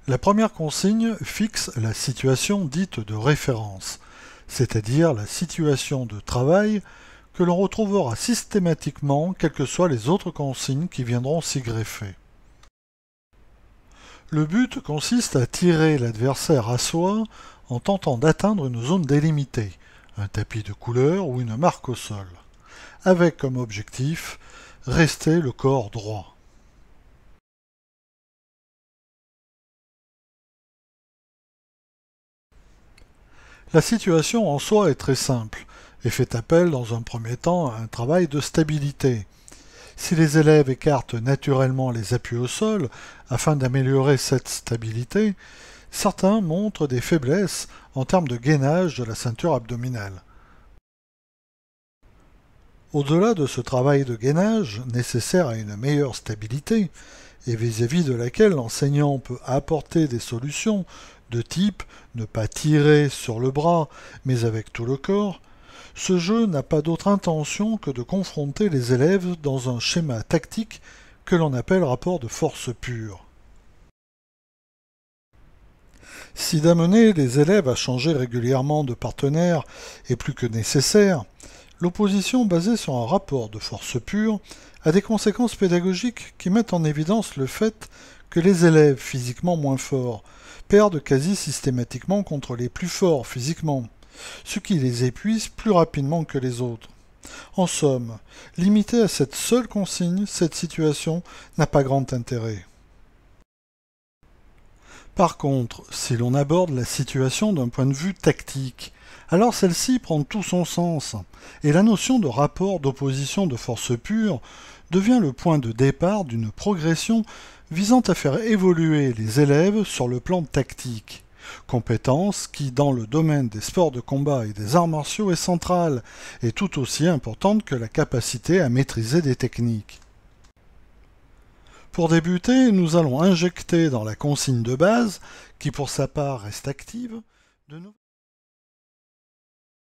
La première consigne fixe la situation dite de référence, c'est-à-dire la situation de travail que l'on retrouvera systématiquement quelles que soient les autres consignes qui viendront s'y greffer. Le but consiste à tirer l'adversaire à soi en tentant d'atteindre une zone délimitée, un tapis de couleur ou une marque au sol, avec comme objectif rester le corps droit. La situation en soi est très simple et fait appel dans un premier temps à un travail de stabilité. Si les élèves écartent naturellement les appuis au sol afin d'améliorer cette stabilité, certains montrent des faiblesses en termes de gainage de la ceinture abdominale. Au-delà de ce travail de gainage, nécessaire à une meilleure stabilité, et vis-à-vis de laquelle l'enseignant peut apporter des solutions de type ne pas tirer sur le bras, mais avec tout le corps, ce jeu n'a pas d'autre intention que de confronter les élèves dans un schéma tactique que l'on appelle rapport de force pure. Si d'amener les élèves à changer régulièrement de partenaire est plus que nécessaire, l'opposition basée sur un rapport de force pure a des conséquences pédagogiques qui mettent en évidence le fait que les élèves physiquement moins forts perdent quasi systématiquement contre les plus forts physiquement, ce qui les épuise plus rapidement que les autres. En somme, limité à cette seule consigne, cette situation n'a pas grand intérêt. Par contre, si l'on aborde la situation d'un point de vue tactique, alors celle-ci prend tout son sens, et la notion de rapport d'opposition de force pure devient le point de départ d'une progression visant à faire évoluer les élèves sur le plan tactique, compétence qui, dans le domaine des sports de combat et des arts martiaux, est centrale et tout aussi importante que la capacité à maîtriser des techniques. Pour débuter, nous allons injecter dans la consigne de base, qui pour sa part reste active, de